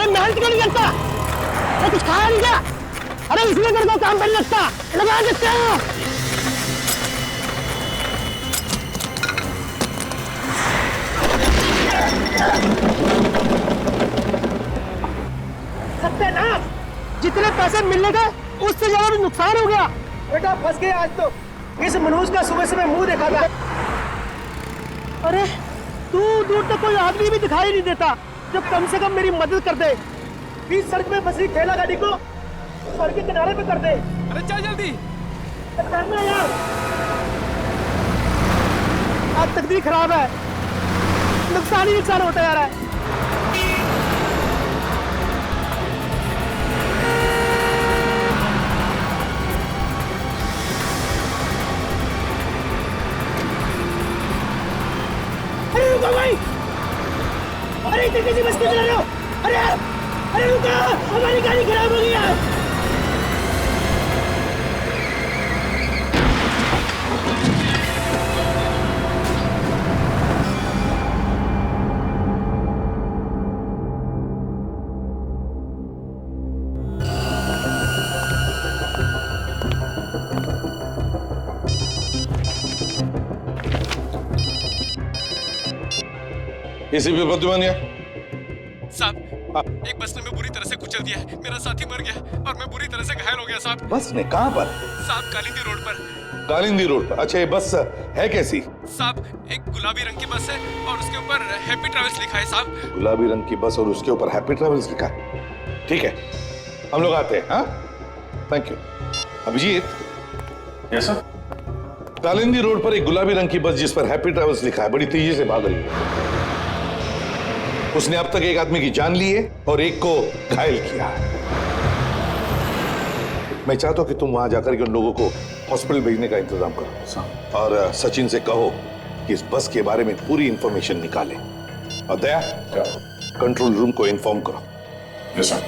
अरे मेहनत क्यों नहीं करता? अरे कुछ खाया नहीं क्या? अरे इसलिए तेरे को काम पे नहीं लगता, लगा देते हैं। सत्यानाश! जितने पैसे मिलने थे उससे ज्यादा भी नुकसान हो गया। बेटा फंस गए आज तो। इस मनोज का सुबह सुबह मुंह देखा था। अरे दूर तक कोई आदमी भी दिखाई नहीं देता जो कम से कम मेरी मदद कर दे। बीच सड़क में फंसी ठेला गाड़ी को सड़क के किनारे पे कर दे। अरे चल जल्दी करना यार। आज तकदीर खराब है, नुकसान ही नुकसान होता जा रहा है। अरे रुको भाई, अरे इतनी तेजी बस क्यों चला रहे हो? अरे रुको, हमारी गाड़ी खराब हो गई है। एसीपी प्रद्युमन साहब, एक बस ने मैं बुरी तरह से कुचल दिया है। मेरा साथी मर गया और मैं बुरी तरह से घायल हो गया साहब। बस ने कहां पर? साहब कालिंदी रोड पर। कालिंदी रोड पर? अच्छा, ये बस है कैसी? साहब एक गुलाबी रंग की बस है और उसके ऊपर हैप्पी ट्रैवल्स लिखा है साहब। गुलाबी रंग की बस और उसके ऊपर हैप्पी ट्रैवल्स लिखा है। ठीक है, हम लोग आते हैं। हाँ, thank you. Abhijit. Yes sir. Kalindi road पर एक गुलाबी रंग की बस जिस पर हैप्पी ट्रैवल्स लिखा है बड़ी तेजी से भाग रही है। उसने अब तक एक आदमी की जान ली है और एक को घायल किया है। मैं चाहता हूं कि तुम वहां जाकर के उन लोगों को हॉस्पिटल भेजने का इंतजाम करो और सचिन से कहो कि इस बस के बारे में पूरी इंफॉर्मेशन निकाले। और दया, कंट्रोल रूम को इन्फॉर्म करो। Yes sir.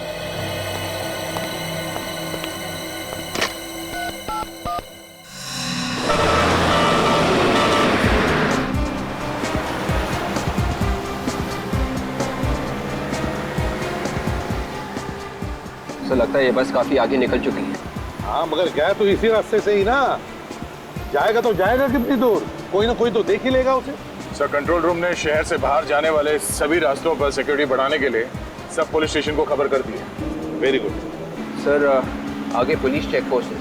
तो लगता है ये बस काफी आगे निकल चुकी है। हाँ, मगर गया तो इसी रास्ते से ही ना। जाएगा तो जाएगा कितनी दूर? कोई ना कोई तो देख ही लेगा उसे। सर, कंट्रोल रूम ने शहर से बाहर जाने वाले सभी रास्तों पर सिक्योरिटी बढ़ाने के लिए सब पुलिस स्टेशन को खबर कर दी है। Very good. सर आगे पुलिस चेक पोस्ट है,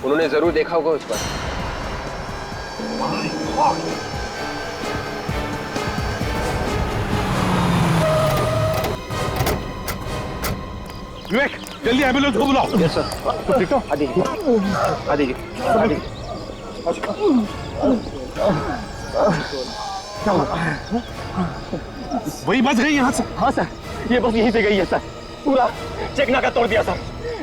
उन्होंने जरूर देखा होगा उस पर। विवेक, जल्दी एम्बुलेंस को बुलाओ। Yes sir. ठीक हो? आ दीजिए, आ दीजिए, आ दीजिए। वही बस गई यहाँ से? हाँ सर, ये बस यहीं से गई है सर। पूरा चेक नाका तोड़ दिया सर।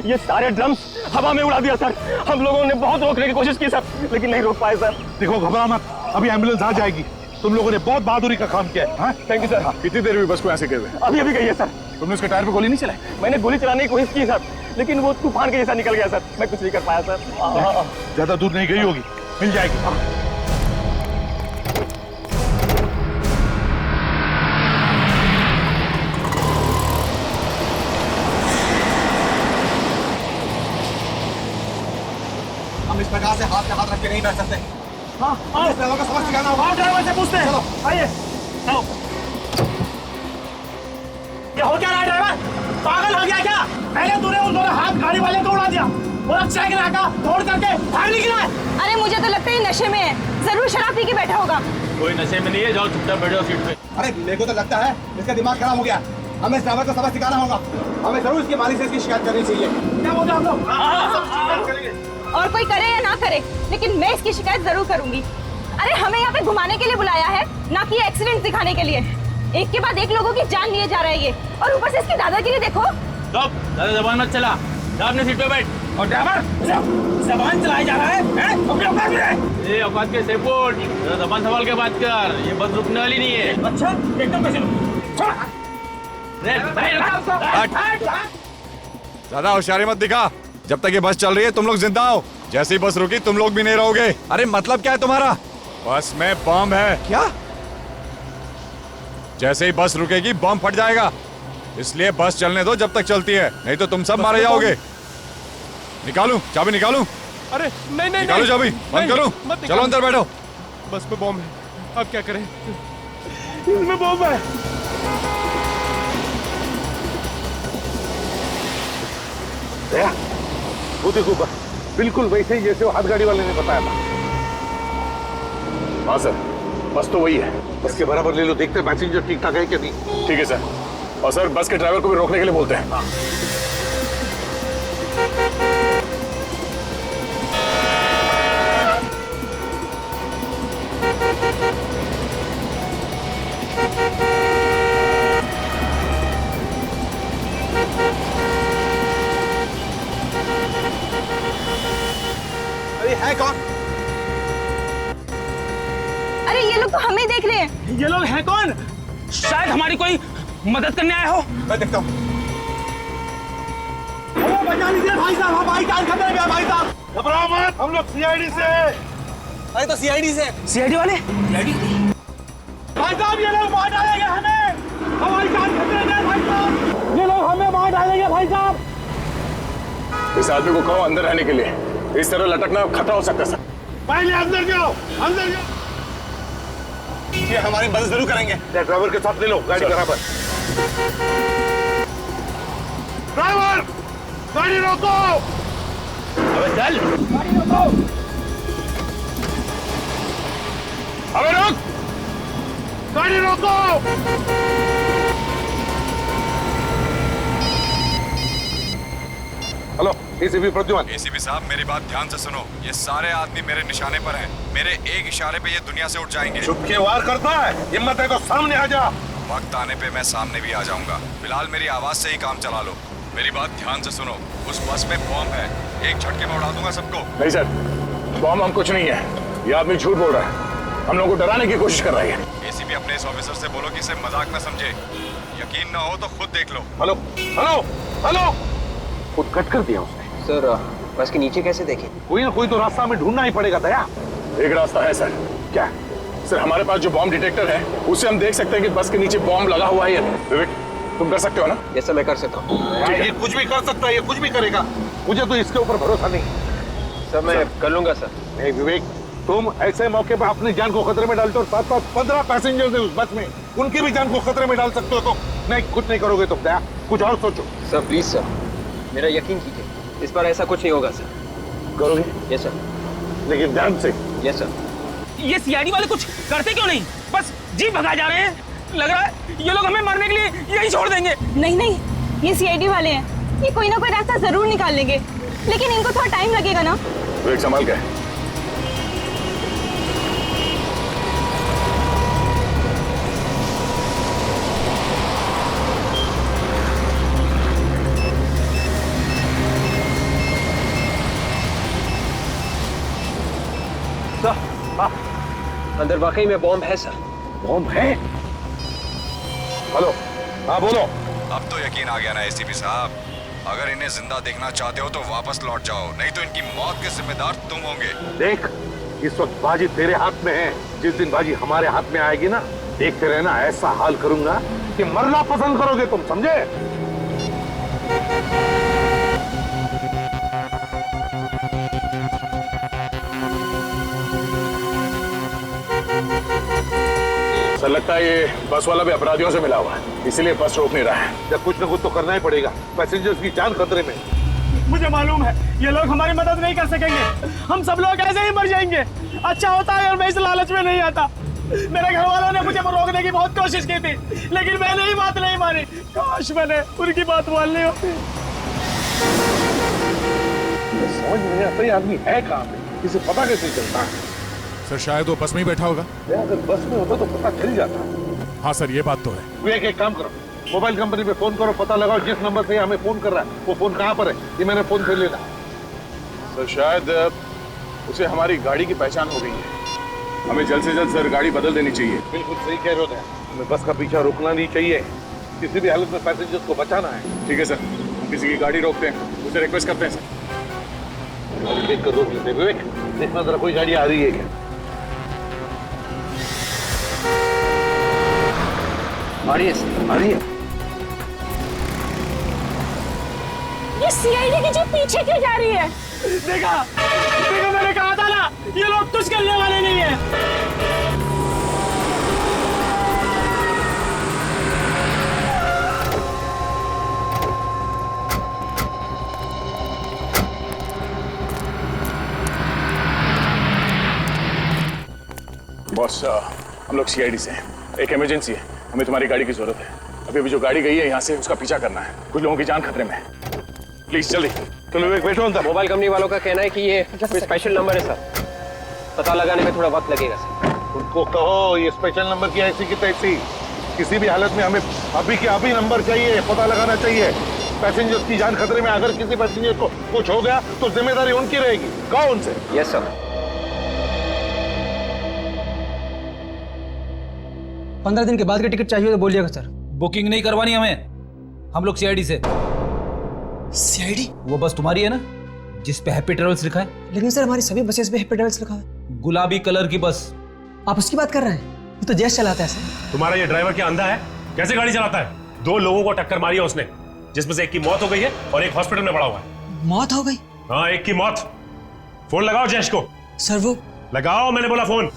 ये सारे ड्रम्स हवा में उड़ा दिया सर। हम लोगों ने बहुत रोकने की कोशिश की सर, लेकिन नहीं रोक पाए सर। देखो, घबरा मत, अभी एम्बुलेंस आ जाएगी। तुम लोगों ने बहुत बहादुरी का काम किया है। हाँ? Thank you sir. कितनी देर हुई बस को ऐसे गए हुए? अभी गई है सर। तुमने उसके टायर पे गोली नहीं चलाई? मैंने गोली चलाने की कोशिश की सर, लेकिन वो तूफान के जैसा निकल गया सर। मैं कुछ नहीं कर पाया सर। ज्यादा दूर नहीं गई होगी, मिल जाएगी। हम इस प्रकार से हाथ में हाथ रख के नहीं बैठ सकते। हाँ, ड्राइवर को समझ सिखाना होगा। ड्राइवर से पूछते हैं। चलो आइए, चलो। ये हो क्या रहा है ड्राइवर? पागल हो गया क्या? पहले तूने उन दोनों हाथ गाड़ी वाले को उड़ा दिया और अब चेक नाका तोड़ करके भाग निकला है। अरे मुझे तो लगता है ये नशे में है, जरूर शराब पी के बैठा होगा। कोई नशे में नहीं है, जाओ चुपचाप बैठो सीट पे। अरे मेरे को तो लगता है इसका दिमाग खराब हो गया। हमें इस ड्राइवर को सबक सिखाना होगा। हमें जरूर इसके मालिक से इसकी शिकायत करनी चाहिए। क्या बोलते आप लोग? और कोई करे या ना करे, लेकिन मैं इसकी शिकायत जरूर करूंगी। अरे हमें यहाँ पे घुमाने के लिए बुलाया है, ना कि एक्सीडेंट दिखाने के लिए। एक के बाद एक लोगों की जान लिए जा रहा है ये, और ऊपर से इसकी दादागिरी देखो। ज्यादा जबान मत चला, जा अपने सीट पे बैठ। और ड्राइवर जबान चलाया जा रहा है? अपने औकात में रहे। ये औकात के सेपोर्ट, जबान संभाल के बात कर। ये बस रुकने वाली नहीं है। अच्छा, एकदम कैसे ज्यादा होशियारी मत दिखा। जब तक ये बस चल रही है तुम लोग जिंदा हो। जैसे ही बस रुकी तुम लोग भी नहीं रहोगे। अरे मतलब क्या है तुम्हारा? बस में बम है। क्या? जैसे ही बस रुकेगी बम फट जाएगा। इसलिए बस चलने दो जब तक चलती है, नहीं तो तुम सब मारे जाओगे। निकालूं चाबी, निकालूं? अरे नहीं नहीं निकालो चाबी, बंद करो। चलो अंदर बैठो। बस में बॉम्ब है, अब क्या करें? इसमें बॉम्ब है। दया, वो देखो बिल्कुल वैसे ही जैसे वो हाथ गाड़ी वाले ने बताया था। हाँ सर, बस तो वही है। बस के बराबर ले लो, देखते हैं पैसेंजर ठीक ठाक है कि नहीं। ठीक है सर। और सर बस के ड्राइवर को भी रोकने के लिए बोलते हैं। अरे है कौन? अरे ये लोग तो हमें देख रहे हैं। ये लोग हैं कौन? शायद हमारी कोई मदद करने आए हो। मैं देखता हूँ। हमें बचा लीजिए भाई साहब, हमारी जान खतरे में है भाई साहब। घबराओ मत, हम लोग सीआईडी से हैं। अरे तो सीआईडी से। सीआईडी वाले? भाई साहब ये लोग मार डालेंगे हमें, हमारी जान खतरे में है भाई साहब। ये लोग हमें मार डालेंगे भाई साहब। इस आदमी को कहो अंदर रहने के लिए, इस तरह लटकना खतरा हो सकता है सर। पहले अंदर जाओ, अंदर जाओ। ये हमारी मदद जरूर करेंगे। ड्राइवर के साथ ले लो गाड़ी बराबर। ड्राइवर, गाड़ी रोको। अबे चल। गाड़ी रोको। अबे रुक, गाड़ी रोको। Hello, ACP Pradyuman. एसीपी साहब मेरी बात ध्यान से सुनो, ये सारे आदमी मेरे निशाने पर हैं। मेरे एक इशारे पे ये दुनिया से उठ जाएंगे। चुप के वार करता है, हिम्मत है तो सामने आ जा। वक्त आने पे मैं सामने भी आ जाऊंगा, फिलहाल मेरी आवाज से ही काम चला लो। मेरी बात ध्यान से सुनो, उस बस में बॉम्ब है, एक झटके में उड़ा दूंगा सबको। नहीं सर, बॉम्ब हम कुछ नहीं है। ये आदमी झूठ बोल रहा है, हम लोगों को डराने की कोशिश कर रहा है। एसीपी अपने इस ऑफिसर से बोलो कि इसे मजाक न समझे, यकीन ना हो तो खुद देख लो। Hello, hello, hello. खुद कट कर दिया उसने। सर बस के नीचे कैसे देखें? कोई ना कोई तो रास्ता हमें ढूंढना ही पड़ेगा दया। एक रास्ता है सर। क्या? सर हमारे पास जो बॉम्ब डिटेक्टर है, उससे हम देख सकते हैं कि बस के नीचे बॉम्ब लगा हुआ है या नहीं। विवेक, तुम कर सकते हो ना? ये सब मैं कर सकता हूँ। ये कुछ भी कर सकता है, ये कुछ भी करेगा। मुझे तो इसके ऊपर भरोसा नहीं। सर मैं कर लूंगा सर। नहीं विवेक, तुम ऐसे मौके पर अपनी जान को खतरे में डालते हो। साथ साथ 15 पैसेंजर्स हैं उस बस में, उनकी भी जान को खतरे में डाल सकते हो। तो नहीं, कुछ नहीं करोगे तो दया, कुछ और सोचो। सर प्लीज सर, मेरा यकीन कीजिए, इस बार ऐसा कुछ नहीं होगा सर। करोगे? Yes sir. लेकिन ध्यान से। Yes sir. ये सीआईडी वाले कुछ करते क्यों नहीं? बस जीप भगा जा रहे हैं। लग रहा है ये लोग हमें मारने के लिए यही छोड़ देंगे। नहीं नहीं, ये सीआईडी वाले हैं, ये कोई ना कोई रास्ता जरूर निकाल लेंगे, लेकिन इनको थोड़ा टाइम लगेगा ना। विवेक संभाल के। अंदर वाकई में बॉम्ब है सर। बॉम्ब है? हेलो, हाँ बोलो। अब तो यकीन आ गया ना एसीपी साहब, अगर इन्हें जिंदा देखना चाहते हो तो वापस लौट जाओ, नहीं तो इनकी मौत के जिम्मेदार तुम होंगे। देख, इस वक्त बाजी तेरे हाथ में है, जिस दिन बाजी हमारे हाथ में आएगी ना, देखते रहना, ऐसा हाल करूंगा कि मरना पसंद करोगे तुम, समझे? सर लगता है ये बस वाला भी अपराधियों से मिला हुआ है, इसीलिए बस रोक नहीं रहा है। जब कुछ ना कुछ तो करना ही पड़ेगा, पैसेंजर्स की जान खतरे में। मुझे मालूम है ये लोग हमारी मदद नहीं कर सकेंगे, हम सब लोग ऐसे ही मर जाएंगे। अच्छा होता है और मैं इस लालच में नहीं आता। मेरे घर वालों ने मुझे रोकने की बहुत कोशिश की थी, लेकिन मैंने ही बात नहीं मानी। काश मैंने उनकी बात माननी होती। समझ नहीं आता ये आदमी है कहाँ पे, इसे पता कैसे चलता है? सर शायद वो बस में ही बैठा होगा। अगर बस में होता तो पता चल जाता। हाँ सर, ये बात तो है। विवेक एक काम करो, मोबाइल कंपनी पे फोन करो, पता लगाओ जिस नंबर से हमें फोन कर रहा है वो फोन कहाँ पर है, ये मैंने फोन कर लेना। सर शायद उसे हमारी गाड़ी की पहचान हो गई है, हमें जल्द से जल्द सर गाड़ी बदल देनी चाहिए। बिल्कुल सही कह रहे हो, हमें बस का पीछा रोकना नहीं चाहिए, किसी भी हालत में पैसेंजर्स को बचाना है। ठीक है सर, हम किसी की गाड़ी रोकते हैं, उसे रिक्वेस्ट करते हैं सर। देख कर रोक लेते। विवेक देखना जरा कोई गाड़ी आ रही है क्या? आ रही है। सीआईडी की जीप पीछे क्यों जा रही है? देखा मैंने कहा था ना, ये लोग कुछ करने वाले नहीं है। बॉस, हम लोग सीआईडी से हैं। एक इमरजेंसी है, हमें तुम्हारी गाड़ी की जरूरत है। अभी जो गाड़ी गई है यहाँ से, उसका पीछा करना है। कुछ लोगों की जान खतरे में है। प्लीज जल्दी। तुम लोग बैठो अंदर। मोबाइल कंपनी वालों का कहना है कि ये कोई स्पेशल नंबर है सर, पता लगाने में थोड़ा वक्त लगेगा सर। उनको कहो ये स्पेशल नंबर की ऐसी की तैसी, किसी भी हालत में हमें अभी के अभी नंबर चाहिए, पता लगाना चाहिए। पैसेंजर्स की जान खतरे में, अगर किसी पैसेंजर को कुछ हो गया तो जिम्मेदारी उनकी रहेगी। कहो उनसे। Yes sir. 15 दिन के बाद का टिकट चाहिए तो बोलिएगा सर। बुकिंग नहीं करवानी हमें, हम लोग सीआईडी से। सीआईडी? वो बस तुम्हारी है ना, जिस पे हैप्पी ट्रेवल्स लिखा है? लेकिन सर हमारी सभी बसेस पे हैप्पी ट्रेवल्स लिखा है। गुलाबी कलर की बस। आप उसकी बात कर रहे हैं? वो तो जैश चलाता है सर। तुम्हारा ये ड्राइवर क्या अंधा है? कैसे गाड़ी चलाता है? 2 लोगों को टक्कर मारी है उसने, जिसमें से एक की मौत हो गई है और एक हॉस्पिटल में पड़ा हुआ है। मौत हो गई? हाँ, एक की मौत। फोन लगाओ जैश को। सर वो लगाओ, मैंने बोला फोन।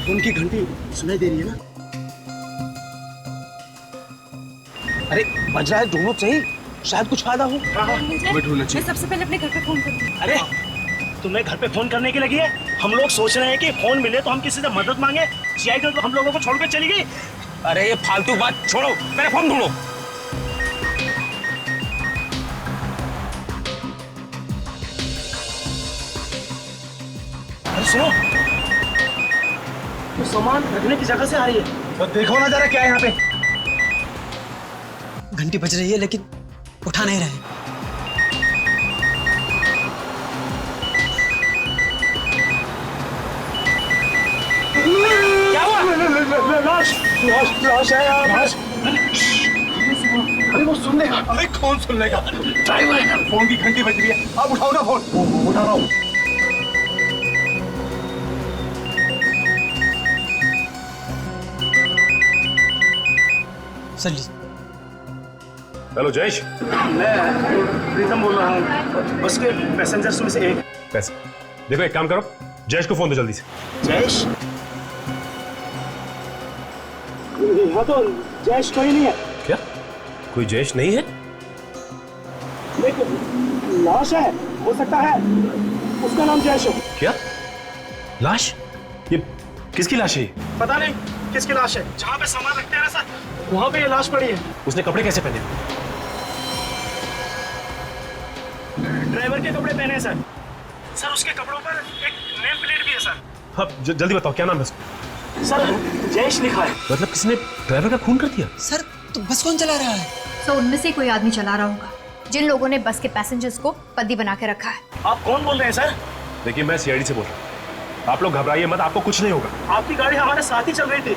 उनकी घंटी सुनाई दे रही है ना? अरे बज रहा है, ढूंढो सही, शायद कुछ फायदा हो। मैं सबसे पहले अपने घर पे फोन करूंगी। अरे तुम्हें घर पे फोन करने की लगी है? हम लोग सोच रहे हैं कि फोन मिले तो हम किसी से मदद मांगे। सीआईडी तो हम लोगों को छोड़कर चली गई। अरे ये फालतू बात छोड़ो, मेरा फोन ढूंढो। अरे सुनो, तो सामान रखने की जगह से आ रही है। तो देखो ना जरा क्या है यहाँ पे। घंटी बज रही है लेकिन उठा नहीं रहे। क्या हुआ? लाश है यार। अरे वो सुन लेगा। अरे कौन सुन लेगा? ड्राइवर है। फोन की घंटी बज रही है, आप उठाओ ना फोन। उठा रहा हूँ। हेलो जयेश। मैं प्रीतम बोल रहा हूँ, बस के पैसेंजर्स में से एक। पैसे देखो, एक काम करो, जयेश को फोन दो जल्दी से। जयेश? यहाँ तो जयेश कोई नहीं है। क्या कोई जयेश नहीं है? लेकिन लाश है, हो सकता है उसका नाम जयेश हो। क्या लाश? ये किसकी लाश है? पता नहीं किसकी लाश है। जहाँ पे सामान रखते हैं ना सर, वहाँ पे ये लाश पड़ी है। उसने कपड़े कैसे पहने? ड्राइवर के कपड़े पहने हैं सर। सर उसके कपड़ों पर एक नेम प्लेट भी है सर। हाँ, जल्दी बताओ क्या नाम है उसका? सर जयेश लिखा है। मतलब किसी ने ड्राइवर का खून कर दिया? सर तो बस कौन चला रहा है? तो उनमें से कोई आदमी चला रहा होगा, जिन लोगों ने बस के पैसेंजर्स को बंदी बना के रखा है। आप कौन बोल रहे हैं सर? देखिए, मैं सीआईडी से बोल रहा हूँ। आप लोग घबराइए मत, आपको कुछ नहीं होगा। आपकी गाड़ी हमारे साथ ही चल रही थी,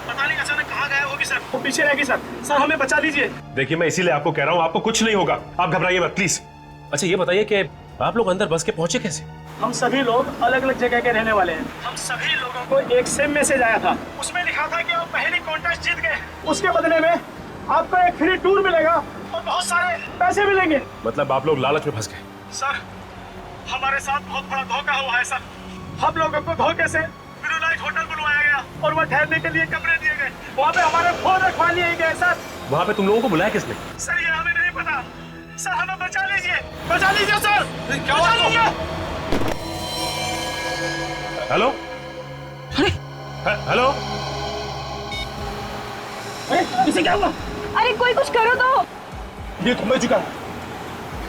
पता नहीं अचानक कहाँ गया होगी सर। वो पीछे रह गई सर। सर हमें बचा लीजिए। देखिए, मैं इसीलिए आपको कह रहा हूँ, आपको कुछ नहीं होगा, आप घबराइए मत प्लीज। अच्छा ये बताइए कि आप लोग अंदर बस के पहुंचे कैसे? हम सभी लोग अलग अलग जगह के रहने वाले हैं। हम सभी लोगों को एक सेम मैसेज आया था, उसमें लिखा था कि आप पहली कॉन्टेस्ट जीत गए, उसके बदले में आपको एक फ्री टूर मिलेगा और बहुत सारे पैसे मिलेंगे। मतलब आप लोग लालच में फंस गए? सर हमारे साथ बहुत बड़ा धोखा हुआ है सर। हम लोगों को धोखे से ब्लू लाइट होटल बुलवाया गया और वहाँ ठहरने के लिए कमरे दिए गए। वहाँ पे हमारे फोन रखवा लिए गए सर। वहाँ पे तुम लोगों को बुलाया किसने? सर ये हमें नहीं पता। सर हमें बचा लीजिए सर। क्या बचा लीजिए। हेलो? हेलो? इसे क्या हुआ? अरे कोई कुछ करो तो। ये तो मर चुका है,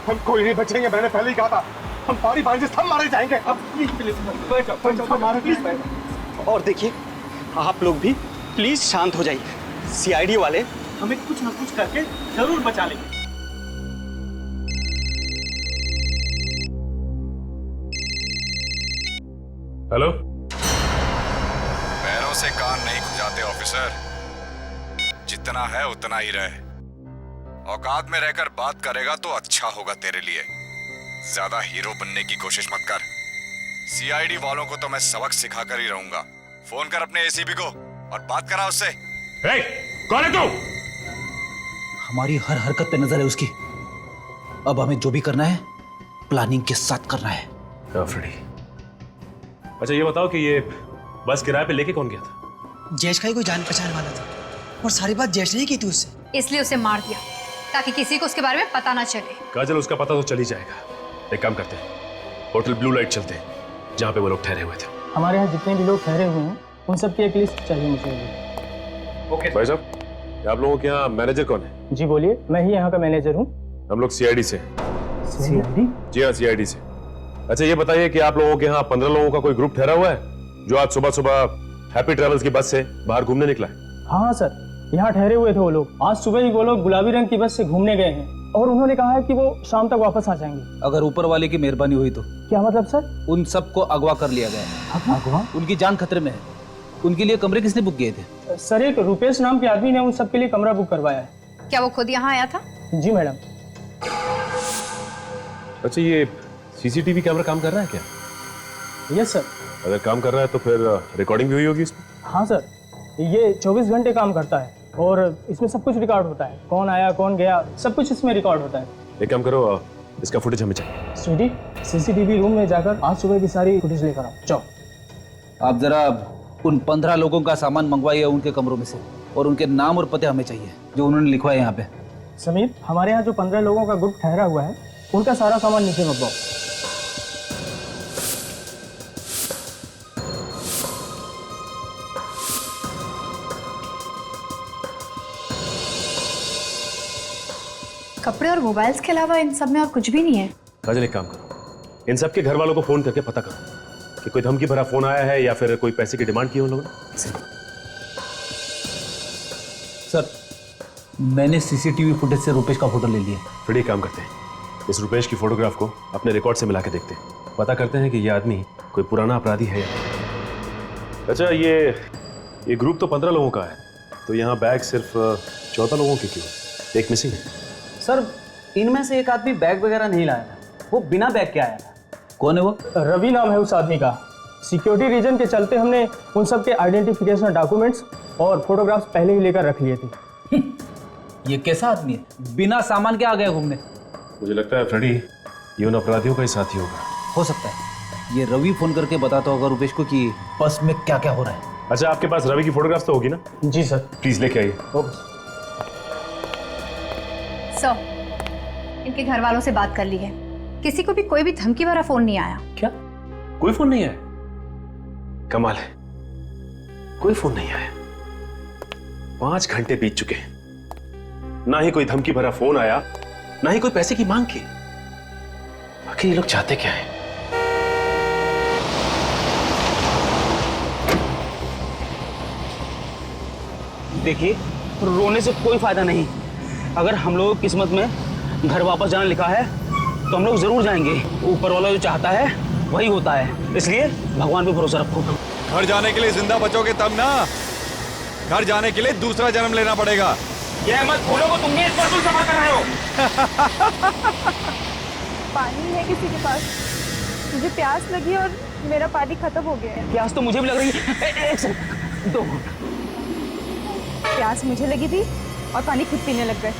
हम कोई नहीं बचेंगे। मैंने पहले ही कहा था, हम सारी बांझे सब मारे जाएंगे। अब प्लीज। और देखिए, आप लोग भी प्लीज शांत हो जाइए। सीआईडी वाले हमें कुछ ना कुछ करके जरूर बचा लेंगे। हेलो? पैरों से कान नहीं खुजाते ऑफिसर, जितना है उतना ही रहे। औकात में रहकर बात करेगा तो अच्छा होगा तेरे लिए। ज्यादा हीरो बनने की कोशिश मत कर। सीआईडी वालों को तो मैं सबक सिखा कर ही रहूंगा। फोन कर अपने एसीपी को और बात करा उससे। कौन है तू? हमारी हर हरकत पे नजर है उसकी। अब हमें जो भी करना है प्लानिंग के साथ करना है। फ्रेडी, अच्छा ये बताओ कि ये बस किराए पे लेके कौन गया था? जयेश का ही कोई जान पहचान वाला था और सारी बात जयेश ने ही की थी उससे, इसलिए उसे मार दिया ताकि किसी को उसके बारे में पता ना चले। काजल, उसका पता तो चल ही जाएगा। एक काम करते हैं, होटल ब्लू लाइट चलते हैं जहाँ पे वो लोग ठहरे हुए थे। हमारे यहाँ जितने भी लोग ठहरे हुए हैं उन सब की एक लिस्ट चाहिए मुझे। ओके भाई साहब, आप लोगों के यहाँ मैनेजर कौन है? जी बोलिए, मैं ही यहाँ का मैनेजर हूँ। हम लोग सीआईडी से। सीआईडी? जी हाँ, सीआईडी से। अच्छा ये बताइए कि आप लोगों के यहाँ 15 लोगों का कोई ग्रुप ठहरा हुआ है जो आज सुबह सुबह हैप्पी ट्रैवल्स की बस से बाहर घूमने निकला है? हाँ सर, यहाँ ठहरे हुए थे वो लोग। आज सुबह ही वो लोग गुलाबी रंग की बस से घूमने गए हैं और उन्होंने कहा है कि वो शाम तक वापस आ जाएंगे। अगर ऊपर वाले की मेहरबानी हुई तो। क्या मतलब सर? उन सबको अगवा कर लिया गया है। अगवा? उनकी जान खतरे में है। उनके लिए कमरे किसने बुक किए थे? सर, एक रुपेश नाम के आदमी ने उन सबके लिए कमरा बुक करवाया है। क्या वो खुद यहाँ आया था? जी मैडम। अच्छा ये सीसीटीवी कैमरा काम कर रहा है क्या? Yes sir. अगर काम कर रहा है तो फिर रिकॉर्डिंग भी हुई होगी इसमें? हाँ सर, ये 24 घंटे काम करता है और इसमें सब कुछ रिकॉर्ड होता है। कौन आया कौन गया सब कुछ इसमें रिकॉर्ड होता है। एक काम करो, इसका फुटेज हमें चाहिए। स्वीटी, सीसीटीवी रूम में जाकर आज सुबह की सारी फुटेज लेकर आओ। जाओ। आप जरा उन 15 लोगों का सामान मंगवाइए उनके कमरों में से, और उनके नाम और पते हमें चाहिए जो उन्होंने लिखवाए यहाँ पे। समीर, हमारे यहाँ जो 15 लोगों का ग्रुप ठहरा हुआ है उनका सारा सामान नीचे मंगवाओ। कपड़े और मोबाइल्स के अलावा इन सब में और कुछ भी नहीं है। काजल एक काम करो, इन सबके घर वालों को फोन करके पता करो कि कोई धमकी भरा फोन आया है या फिर कोई पैसे की डिमांड की उन लोगों ने। सर, मैंने सीसीटीवी फुटेज से रुपेश का फोटो ले लिया। फिर एक काम करते हैं, इस रुपेश की फोटोग्राफ को अपने रिकॉर्ड से मिला के देखते हैं, पता करते हैं कि ये आदमी कोई पुराना अपराधी है या नहीं। अच्छा ये ग्रुप तो 15 लोगों का है, तो यहाँ बैग सिर्फ 14 लोगों के क्यों? एक मिसिंग है। सर, इनमें से एक आदमी बैग वगैरह नहीं लाया था, वो बिना बैग के आया था। कौन है वो? रवि नाम है उस आदमी का। सिक्योरिटी रीजन के चलते हमने उन सब के आइडेंटिफिकेशन डॉक्यूमेंट्स और फोटोग्राफ्स पहले ही लेकर रख लिए थे। ये कैसा आदमी है, बिना सामान के आ गया घूमने? मुझे लगता है फ्रेडी ये उन अपराधियों का ही साथी होगा। हो सकता है। ये रवि फोन करके बताता होगा रुपेश को कि बस में क्या क्या हो रहा है। अच्छा आपके पास रवि की फोटोग्राफ तो होगी ना? जी सर। प्लीज लेके आइए। सर, इनके घर वालों से बात कर ली है, किसी को भी कोई भी धमकी भरा फोन नहीं आया। क्या? कोई फोन नहीं आया? कमाल है, कोई फोन नहीं आया। 5 घंटे बीत चुके हैं, ना ही कोई धमकी भरा फोन आया, ना ही कोई पैसे की मांग की। आखिर ये लोग चाहते क्या है? देखिए, रोने से कोई फायदा नहीं। अगर हम लोगों की किस्मत में घर वापस जाना लिखा है तो हम लोग जरूर जाएंगे। ऊपर वाला जो चाहता है वही होता है, इसलिए भगवान पे भरोसा रखो। घर जाने के लिए जिंदा बचोगे तब ना, घर जाने के लिए दूसरा जन्म लेना पड़ेगा। ये मत भूलो को तुम भी इस पर तुम सफर कर रहे हो। पानी है किसी के पास? मुझे प्यास लगी और मेरा पानी खत्म हो गया है। प्यास तो मुझे भी लग रही है। एक सेकंड, 2 प्यास मुझे लगी थी और पानी खुद पीने लग गए।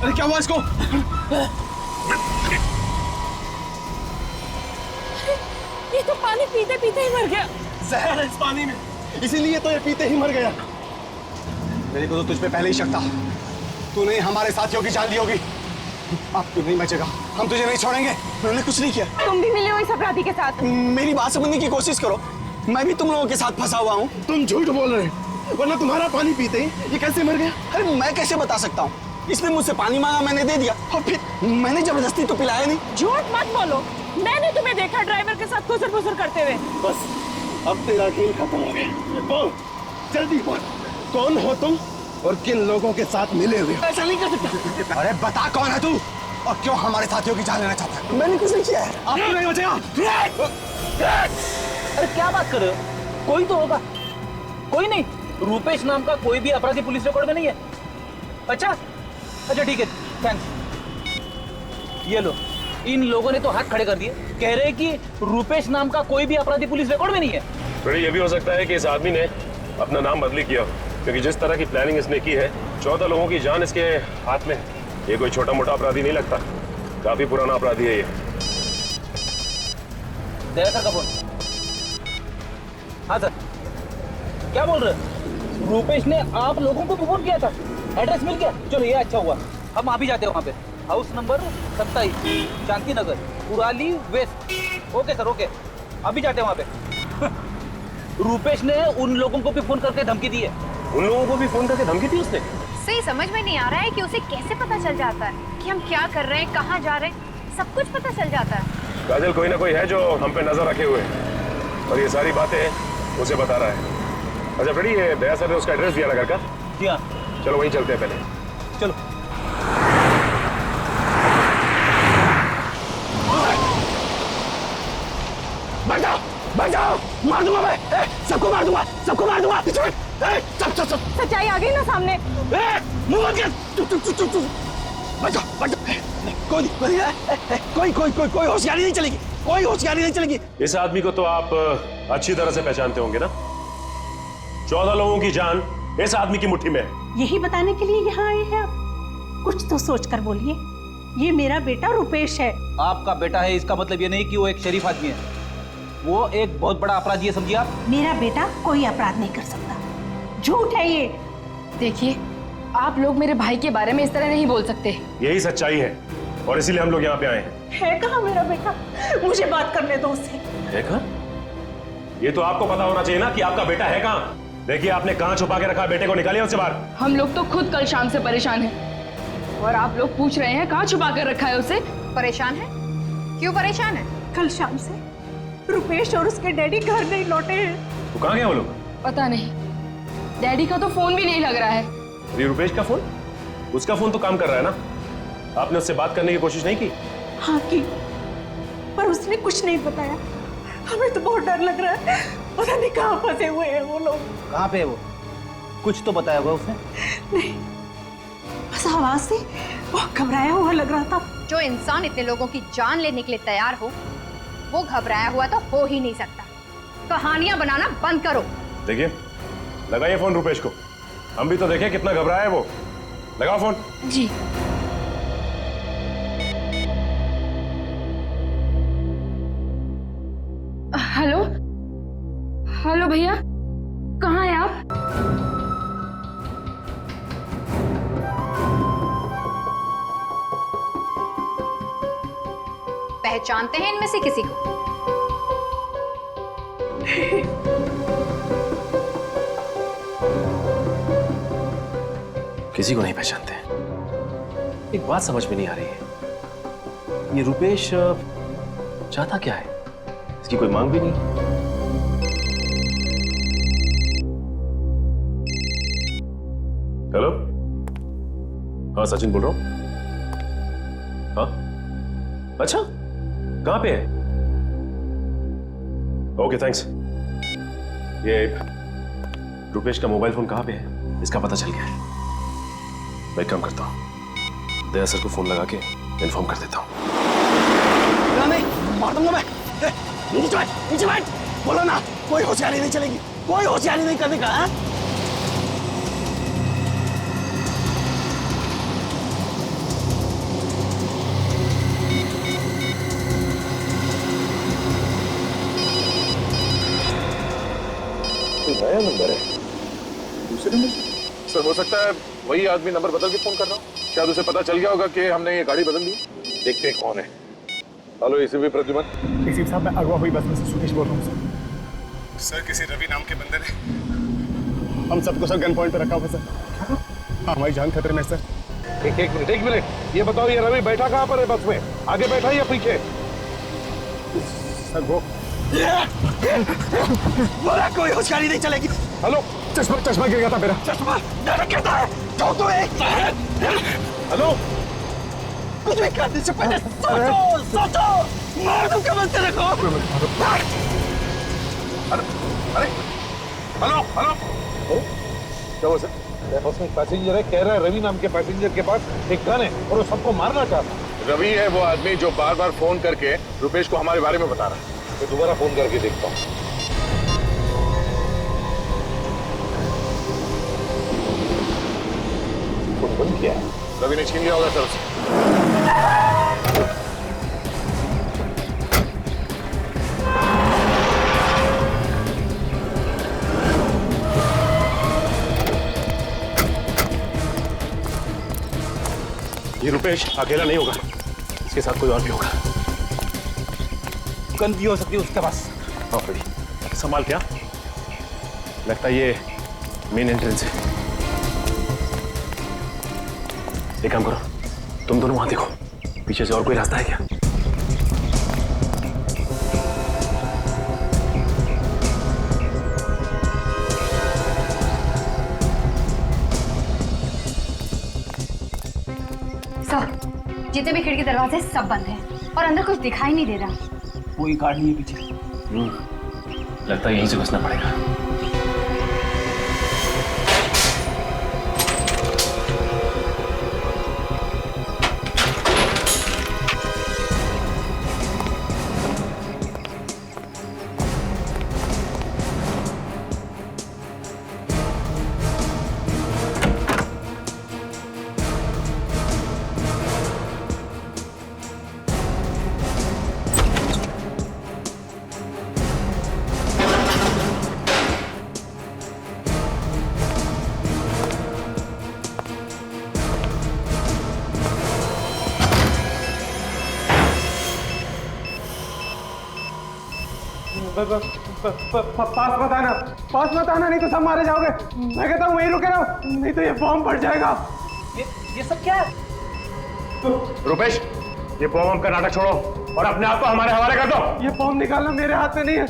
अरे क्या हुआ इसको? ये तो पानी पीते पीते ही मर गया। जहर है इस पानी में, इसीलिए तो ये पीते ही मर गया। मेरे को तो तुझ पे पहले ही शक था, तूने हमारे साथियों की जान ली होगी। अब तू नहीं बचेगा, हम तुझे नहीं छोड़ेंगे। उन्होंने कुछ नहीं किया। तुम भी मिले हो इस अपराधी के साथ? मेरी बात समझने की कोशिश करो, मैं भी तुम लोगों के साथ फंसा हुआ हूँ। तुम झूठ बोल रहे हो, वरना तुम्हारा पानी पीते ही ये कैसे मर गया? अरे मैं कैसे बता सकता हूँ? इसने मुझसे पानी मांगा, मैंने दे दिया, और फिर मैंने जबरदस्ती तो पिलाया नहीं। झूठ मत बोलो, मैंने तुम्हें देखा ड्राइवर के साथ खुसर-फुसर करते हुए। बस अब तेरा खेल खत्म हो गया। बोल, जल्दी बोल, कौन हो तुम और किन लोगों के साथ मिले हुए? ऐसा नहीं कर सकता। अरे बता कौन है तू और क्यों हमारे साथियों की जान लेना चाहता है? मैंने कुछ नहीं किया है। आप नहीं बचेगा। अरे क्या बात कर रहे हो? कोई तो होगा। कोई नहीं, रूपेश नाम का कोई भी अपराधी पुलिस रिकॉर्ड में नहीं है। अच्छा अच्छा ठीक है, थैंक्स। ये लो, इन लोगों ने तो हाथ खड़े कर दिए, कह रहे हैं कि रूपेश नाम का कोई भी अपराधी पुलिस रिकॉर्ड में नहीं है। तो ये भी हो सकता है कि इस आदमी ने अपना नाम बदली किया, क्योंकि जिस तरह की प्लानिंग इसने की है, 14 लोगों की जान इसके हाथ में। ये कोई छोटा मोटा अपराधी नहीं लगता, काफी पुराना अपराधी है ये। दया सर का फोन। हाँ सर, क्या बोल रहे हैं? रूपेश ने आप लोगों को भी फोन किया था, एड्रेस मिल गया? चलो ये अच्छा हुआ, हम आप ही जाते हैं वहाँ पे। House number 27, Shanti Nagar, Kurali west. Okay sir, okay, अभी जाते हैं वहाँ पे। रूपेश ने उन लोगों को भी फोन करके धमकी दी है। उन लोगों को भी फोन करके धमकी दी उसने? सही समझ में नहीं आ रहा है कि उसे कैसे पता चल जाता है कि हम क्या कर रहे हैं, कहाँ जा रहे हैं, सब कुछ पता चल जाता है। काजल, कोई ना कोई है जो हम पे नजर रखे हुए है और ये सारी बातें उसे बता रहा है। अच्छा फ्रेडी, ये दया सर ने उसका एड्रेस दिया ना घर का? जी हाँ। चलो वहीं चलते हैं पहले। चलो। बचाओ बचाओ, मार दूंगा मैं, सबको मार दूंगा, सबको मार दूंगा। सब सच्चाई आ गई ना सामने। मुंह बंद कर। बचाओ बचाओ, कोई होशियारी नहीं चलेगी, कोई होशियारी नहीं चलेगी। इस आदमी को तो आप अच्छी तरह से पहचानते होंगे ना? 14 लोगों की जान इस आदमी की मुट्ठी में है। यही बताने के लिए यहाँ आए हैं आप? कुछ तो सोच कर बोलिए। ये मेरा बेटा रुपेश है। आपका बेटा है इसका मतलब ये नहीं कि वो एक शरीफ आदमी है, वो एक बहुत बड़ा अपराधी है, समझिए आप। मेरा बेटा कोई अपराध नहीं कर सकता, झूठ है ये। देखिए, आप लोग मेरे भाई के बारे में इस तरह नहीं बोल सकते। यही सच्चाई है और इसीलिए हम लोग यहाँ पे आए हैं। है कहाँ मेरा बेटा? मुझे बात करने दो उससे। है कहाँ? ये तो आपको पता होना चाहिए ना कि आपका बेटा है कहाँ। देखिए, आपने कहाँ छुपा के रखा, बेटे को निकालिए उससे बाहर। हम लोग तो खुद कल शाम से परेशान हैं और आप लोग पूछ रहे हैं कहाँ छुपा कर रखा है उसे। परेशान है? क्यों परेशान है? कल शाम से रुपेश और उसके डैडी घर नहीं लौटे हैं। तो कहाँ गए वो लोग? पता नहीं, डैडी का तो फोन भी नहीं लग रहा है। अरे रुपेश का फोन? उसका फोन तो काम कर रहा है ना? आपने उससे बात करने की कोशिश नहीं की? हाँ की, पर उसने कुछ नहीं बताया। हमें तो बहुत डर लग रहा है, पता नहीं कहाँ फंसे हुए हैं वो लोग। कहाँ पे है वो? कुछ तो बताया होगा उसने? नहीं, बस आवाज से वो घबराया हुआ लग रहा था। जो इंसान इतने लोगों की जान लेने के लिए तैयार हो, वो घबराया हुआ तो हो ही नहीं सकता। कहानियां बनाना बंद करो। देखिए, लगाइए फोन रुपेश को, हम भी तो देखें कितना घबराया है वो। लगाओ फोन। जी। हेलो हेलो भैया, कहाँ हैं आप? पहचानते हैं इनमें से किसी को? किसी को नहीं पहचानते। एक बात समझ में नहीं आ रही है, ये रुपेश चाहता क्या है? इसकी कोई मांग भी नहीं। हेलो, हाँ सचिन बोल रहा हूं। हाँ, अच्छा, कहां पे है? Okay thanks. ये रुपेश का मोबाइल फोन कहां पे है? इसका पता चल गया है। मैं एक काम करता हूं, दया सर को फोन लगा के इन्फॉर्म कर देता हूं। नहीं, मार दूंगा मैं। नीचे बैठ, बोलो ना, कोई होशियारी नहीं चलेगी, कोई होशियारी नहीं करने का। है? नया नंबर है, दूसरे नंबर से? सर हो सकता है वही आदमी नंबर बदल के फोन कर रहा हूँ। शायद उसे पता चल गया होगा कि हमने ये गाड़ी बदल दी। देखते हैं कौन है। Hello ACP Pradyuman. एसीपी साहब, मैं अगवा हुई बस में से सुकेश बोल रहा हूँ सर। किसी रवि नाम के बंदे ने हम सबको सर गन पॉइंट पे रखा हुआ सर। हाँ, हमारी जान खतरे में सर। एक मिनट, ये बताओ ये रवि बैठा कहाँ पर है बस में? आगे बैठा या पीछे? सर वो बोला कोई होशियारी नहीं चलेगी। हेलो, चश्मा गिर गया था मेरा। चश्मा गिरता है तो हेलो, कुछ भी करने से पहले सोचो। मार दूंगा मैं तेरे को। अरे हेलो, क्या हुआ सर? बस में पैसेंजर है, कह रहा है रवि नाम के पैसेंजर के पास एक गन है और वो सबको मारना चाहता है। रवि है वो आदमी जो बार बार फोन करके रुपेश को हमारे बारे में बता रहा है। मैं दोबारा फोन करके देखता हूँ। फोन बंद किया है। रवि ने छीन लिया होगा सर उसे। ये रुपेश अकेला नहीं होगा, इसके साथ कोई और भी होगा। गन भी हो सकती है उसके पास। हाँ फ्रेडी, संभाल क्या? लगता है ये मेन एंट्रेंस है। एक काम करो, तुम दोनों वहां देखो, पीछे से और कोई रास्ता है क्या? जितने भी खिड़की दरवाजे सब बंद हैं और अंदर कुछ दिखाई नहीं दे रहा। कोई गार्ड नहीं है पीछे। लगता है यहीं से घुसना पड़ेगा। पास मत आना नहीं तो सब मारे जाओगे। मैं कहता हूँ वहीं रुके रहो, नहीं तो ये बॉम्ब फट जाएगा। ये सब क्या है? रुपेश, ये बॉम्ब का नाटक छोड़ो और अपने आप को हमारे हवाले कर दो। ये बॉम्ब निकालना मेरे हाथ में नहीं है,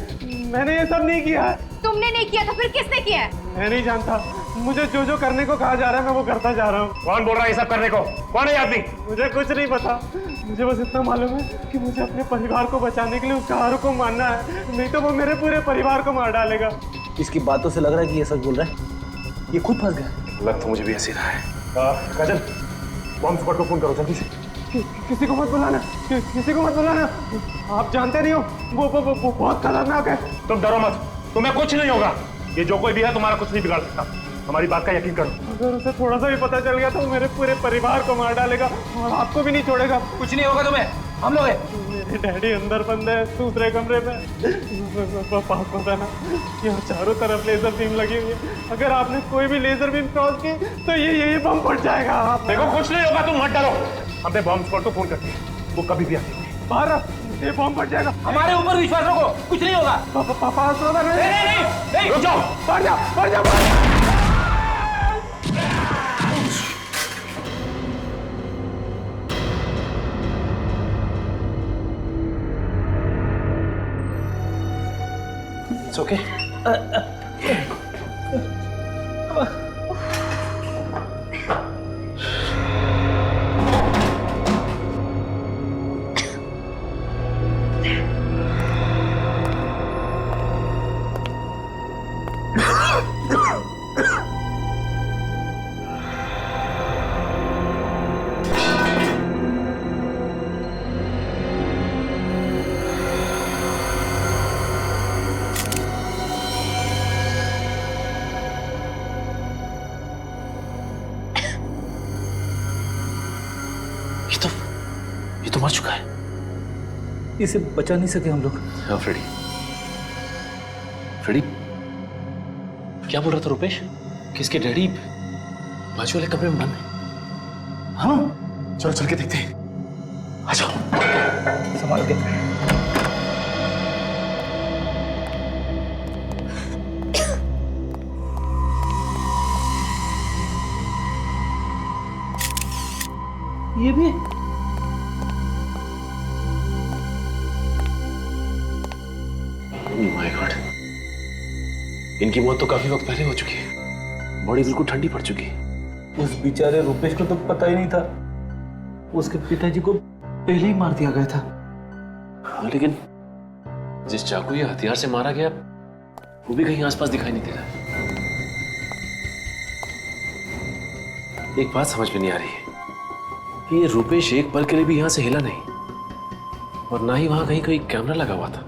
मैंने ये सब नहीं किया है। तुमने नहीं किया तो फिर किसने किया है? मैं नहीं जानता, मुझे जो जो करने को कहा जा रहा है मैं वो करता जा रहा हूँ। कौन बोल रहा है ये सब करने को? कौन है आदमी? मुझे कुछ नहीं पता, मुझे बस इतना मालूम है कि मुझे अपने परिवार को बचाने के लिए उस कार को मारना है, नहीं तो वो मेरे पूरे परिवार को मार डालेगा। इसकी बातों से लग रहा है कि ये सच बोल रहा है। ये खुद फंस गया। लग तो मुझे भी ऐसे रहा है। काजल, बॉम्ब स्क्वाड को फोन करो जल्दी से। किसी को मत बुलाना, किसी को मत बुलाना। आप जानते नहीं हो वो बहुत खतरनाक है। तुम डरो मत, तुम्हें कुछ नहीं होगा। ये जो कोई भी है तुम्हारा कुछ नहीं बिगाड़ सकता, हमारी बात का यकीन करो। अगर उसे थोड़ा सा भी पता चल गया तो वो मेरे पूरे परिवार को मार डालेगा और आपको भी नहीं छोड़ेगा। कुछ नहीं होगा तुम्हें, हम लोग हैं। मेरे डैडी अंदर बंद है दूसरे कमरे में। पास पता ना, यहाँ चारों तरफ लेजर बीम लगी हुई है, अगर आपने कोई भी लेजर बीम क्रॉस की तो ये बम फट जाएगा। देखो कुछ नहीं होगा, तुम मत डरो। हमने बॉम्ब स्क्वाड को फोन कर दिया, वो कभी भी आएंगे। बाहर ये बम फट जाएगा। हमारे ऊपर विश्वास रखो, कुछ नहीं होगा। पास नहीं, रुक जाओ, बढ़ जाओ। It's okay. ये तो मर चुका है। इसे बचा नहीं सके हम लोग। हाँ फ्रेडी, क्या बोल रहा था रुपेश? किसके डैडी बाजू वाले कमरे में बंद है? हाँ, चलो चल के देखते हैं। आ जाओ, संभाल के। ये भी माय गॉड, इनकी मौत तो काफी वक्त पहले हो चुकी है। बॉडी बिल्कुल ठंडी पड़ चुकी है। उस बेचारे रुपेश को तो पता ही नहीं था, उसके पिताजी को पहले ही मार दिया गया था। हाँ, लेकिन जिस चाकू या हथियार से मारा गया वो भी कहीं आसपास दिखाई नहीं दे रहा। एक बात समझ में नहीं आ रही है कि ये रुपेश एक पल के लिए भी यहां से हिला नहीं और ना ही वहां कहीं कोई कैमरा लगा हुआ था।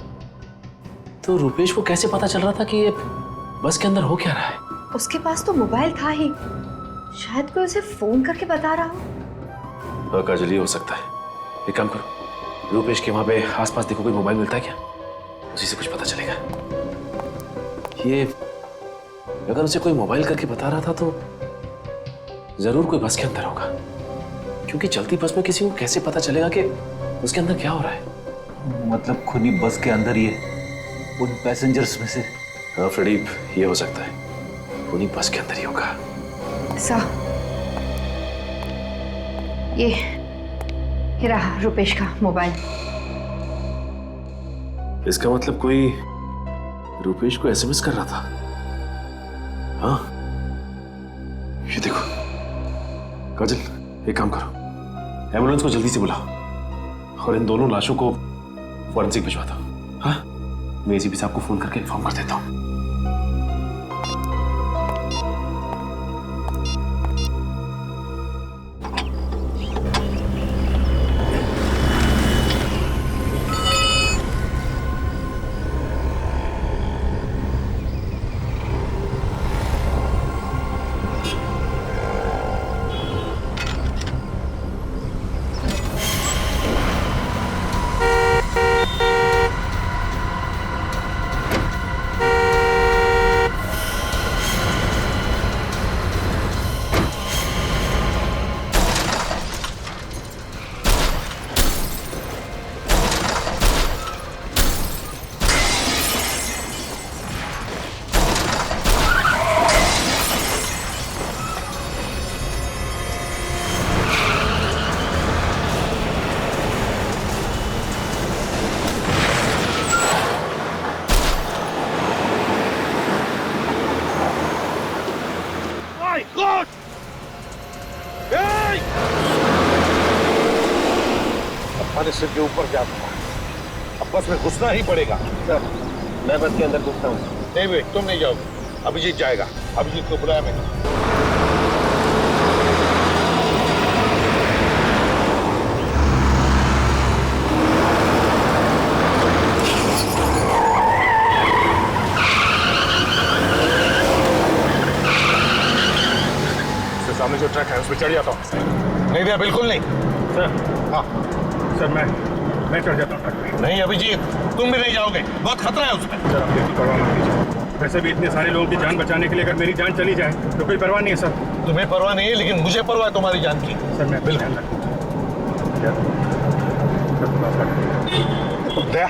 तो रुपेश को कैसे पता चल रहा था कि ये बस के अंदर हो क्या रहा है? उसके पास तो मोबाइल था ही, शायद कोई उसे फोन करके बता रहा हो। हाँ काजल, ये हो सकता है। एक काम करो, रुपेश के वहां पे आसपास देखो कोई मोबाइल मिलता है क्या, उसी से कुछ पता चलेगा। ये अगर उसे कोई मोबाइल करके बता रहा था तो जरूर कोई बस के अंदर होगा, क्योंकि चलती बस में किसी को कैसे पता चलेगा कि उसके अंदर क्या हो रहा है? मतलब खुनी बस के अंदर ही है, उन पैसेंजर्स में से। हाँ प्रदीप, ये हो सकता है, खुनी बस के अंदर ही होगा। ये रहा रुपेश का मोबाइल। इसका मतलब कोई रुपेश को एसएमएस कर रहा था। हाँ, ये देखो काजल, एक काम करो, एम्बुलेंस को जल्दी से बुलाओ और इन दोनों लाशों को फॉरेंसिक भिजवा दो। हाँ, मैं एसीपी साहब को फोन करके इन्फॉर्म कर देता हूँ। सिर के ऊपर क्या था? अब बस में घुसना ही पड़ेगा। मैं बस के अंदर घुसता हूँ। नहीं भाई, तुम नहीं जाओगे, अभिजीत जाएगा। अभिजीत को बुलाया मैंने। सामने जो ट्रक है उस पर चढ़ जाता हूँ। नहीं भैया, बिल्कुल नहीं। सर, हाँ सर मैं चढ़ जाता हूँ ट्रक पे। नहीं अभिजीत, तुम भी नहीं जाओगे, बहुत खतरा है उसमें। सर आप बिल्कुल परवाह मत कीजिए, वैसे भी इतने सारे लोगों की जान बचाने के लिए अगर मेरी जान चली जाए तो कोई परवाह नहीं है सर। तुम्हें परवाह नहीं है, लेकिन मुझे परवाह है तुम्हारी जान की। सर मैं बिल्कुल दया,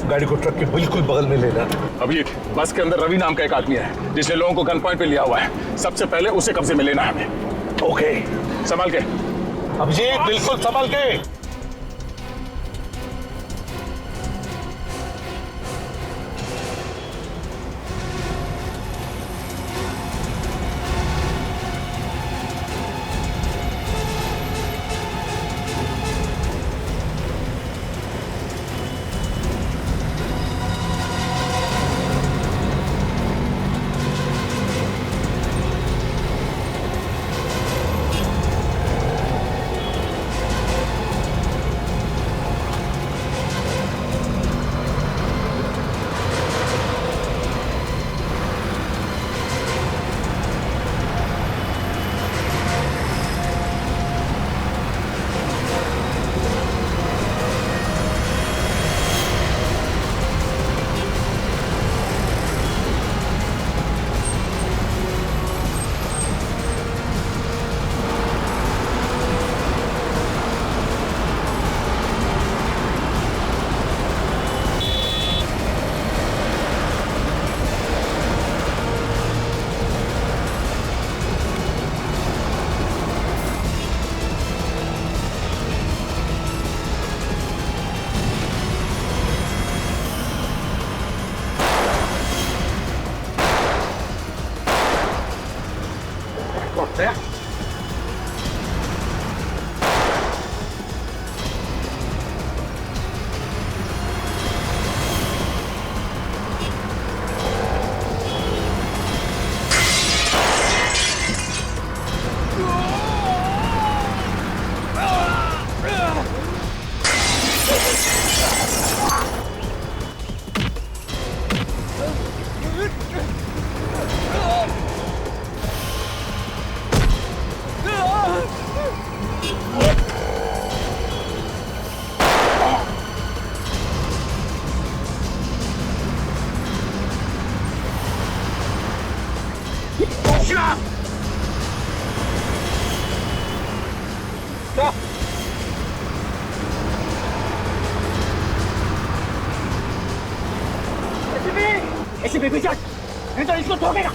गाड़ी को ट्रक के बिल्कुल बगल में लेना। अभी बस के अंदर रवि नाम का एक आदमी है जिसने लोगों को गन पॉइंट पे लिया हुआ है। सबसे पहले उसे कब्जे में लेना है हमें। ओके, संभाल के अभिजीत, बिल्कुल संभाल के। ऐसे बेबी जाट नहीं तो इसको ठोकेगा।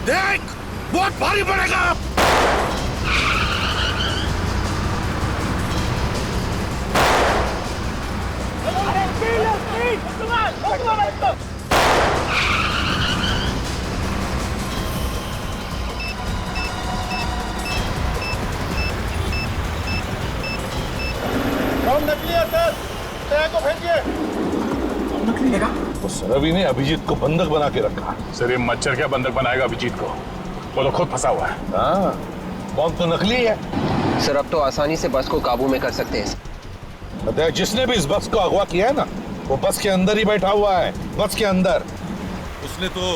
देख बहुत भारी पड़ेगा। नकली है सर, तय को भेजिए। नकली है? उस रवि ने अभिजीत को बंधक बना के रखा। सर ये मच्छर क्या बंधक बनाएगा अभिजीत को, वो तो खुद फंसा हुआ है। हाँ, बॉम्ब तो नकली है। सर अब तो आसानी से बस को काबू में कर सकते हैं। जिसने भी इस बस को अगवा किया है ना, वो बस के अंदर ही बैठा हुआ है, बस के अंदर। उसने तो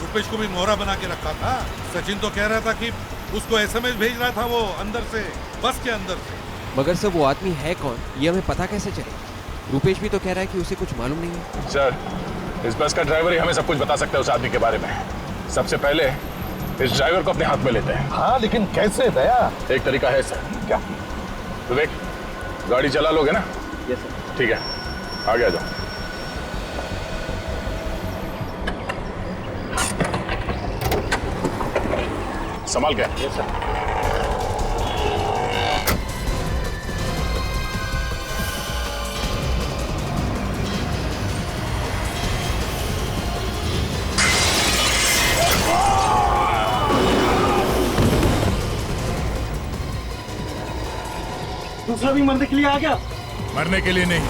रुपेश को भी मोहरा बना के रखा था। सचिन तो कह रहा था कि उसको एसएमएस भेज रहा था वो अंदर से, बस के अंदर से। मगर सर वो आदमी है कौन, ये हमें पता कैसे चले? रुपेश भी तो कह रहा है कि उसे कुछ मालूम नहीं है। सर इस बस का ड्राइवर ही हमें सब कुछ बता सकता है उस आदमी के बारे में। सबसे पहले इस ड्राइवर को अपने हाथ में लेते हैं। हाँ लेकिन कैसे दया? एक तरीका है सर। क्या? विवेक गाड़ी चला लोगे ना? Yes sir. ठीक है आगे आ जाओ। संभाल के। Yes sir. दूसरा भी मरने के लिए आ गया। मरने के लिए नहीं,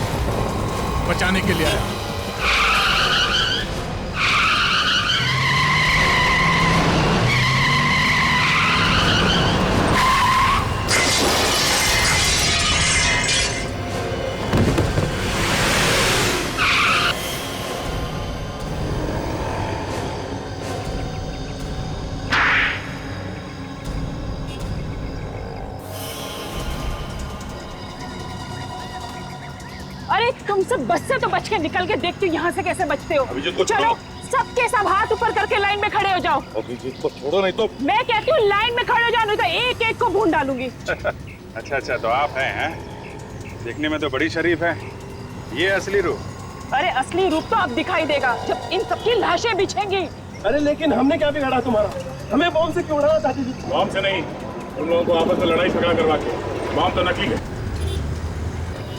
बचाने के लिए आया। अरे तुम सब बस से तो बच के निकल के देखते हो यहाँ से कैसे बचते हो। चलो सबके सब हाथ ऊपर करके लाइन में खड़े हो जाओ। अभिजीत को छोड़ो नहीं तो। मैं कहती हूँ लाइन में खड़े हो जाओ, नहीं तो एक एक को भून डालूंगी। अच्छा तो आप हैं? देखने में तो बड़ी शरीफ है। ये असली रूप? अरे असली रूप तो अब दिखाई देगा जब इन सबकी लाशें बिछेंगी। अरे लेकिन हमने क्या बिगाड़ा तुम्हारा? हमें बॉम्ब से क्यों उड़ाना चाहती थी? बॉम्ब से नहीं, उन लोगों को आपस में लड़ाई झगड़ा करवा के। बॉम्ब तो नकली है।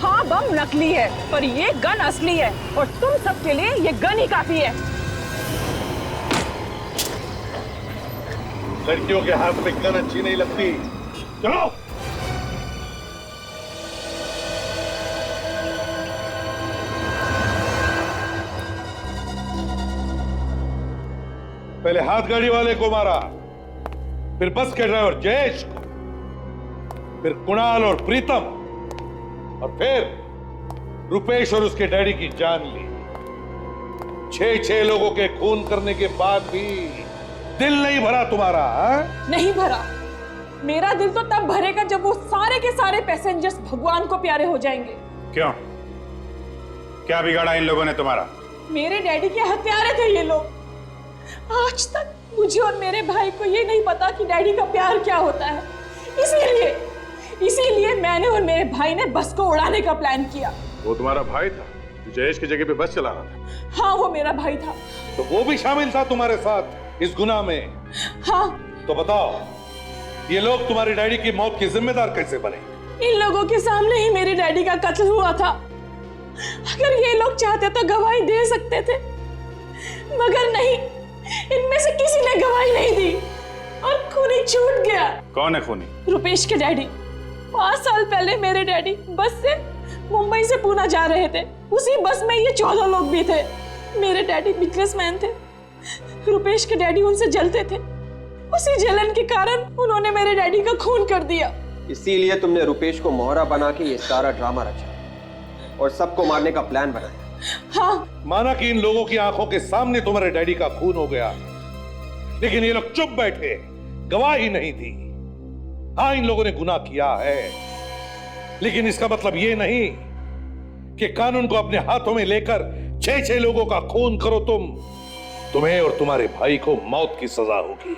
हाँ बम नकली है पर ये गन असली है और तुम सबके लिए ये गन ही काफी है। लड़कियों के हाथ में गन अच्छी नहीं लगती। चलो। पहले हाथ गाड़ी वाले को मारा, फिर बस के ड्राइवर जयेश को, फिर कुणाल और प्रीतम, और फिर रुपेश और उसके डैडी की जान ली। 6 लोगों के खून करने के बाद भी दिल नहीं भरा तुम्हारा? नहीं भरा। मेरा दिल तो तब भरेगा जब वो सारे के सारे पैसेंजर्स भगवान को प्यारे हो जाएंगे। क्यों? क्या बिगाड़ा इन लोगों ने तुम्हारा? मेरे डैडी के हत्यारे थे ये लोग। आज तक मुझे और मेरे भाई को ये नहीं पता कि डैडी का प्यार क्या होता है। इसीलिए मैंने और मेरे भाई ने बस को उड़ाने का प्लान किया। वो तुम्हारा भाई था जो जयेश की जगह पे बस चला रहा था? हाँ वो मेरा भाई था। तो वो भी शामिल था तुम्हारे साथ इस गुनाह में? हाँ। तो बताओ ये लोग तुम्हारी डैडी की मौत के जिम्मेदार कैसे बने? इन लोगों के सामने ही मेरे डैडी का कत्ल हुआ था। अगर ये लोग चाहते तो गवाही दे सकते थे, मगर नहीं, इनमें से किसी ने गवाही नहीं दी और खूनी छूट गया। कौन है खूनी? रुपेश के डैडी। 5 साल पहले मेरे डैडी बस से मुंबई से पूना जा रहे थे। उसी बस में ये 14 लोग भी थे। मेरे डैडी बिजनेसमैन थे। रुपेश के डैडी उनसे जलते थे। उसी जलन के कारण उन्होंने मेरे डैडी का खून कर दिया। इसीलिए तुमने रुपेश को मोहरा बना के ये सारा ड्रामा रचा और सबको मारने का प्लान बनाया। हाँ। माना कि इन लोगों की आंखों के सामने तुम्हारे डैडी का खून हो गया, लेकिन ये लोग चुप बैठे, गवाही नहीं दी। हाँ इन लोगों ने गुनाह किया है, लेकिन इसका मतलब ये नहीं कि कानून को अपने हाथों में लेकर 6 लोगों का खून करो तुम। तुम्हें और तुम्हारे भाई को मौत की सजा होगी।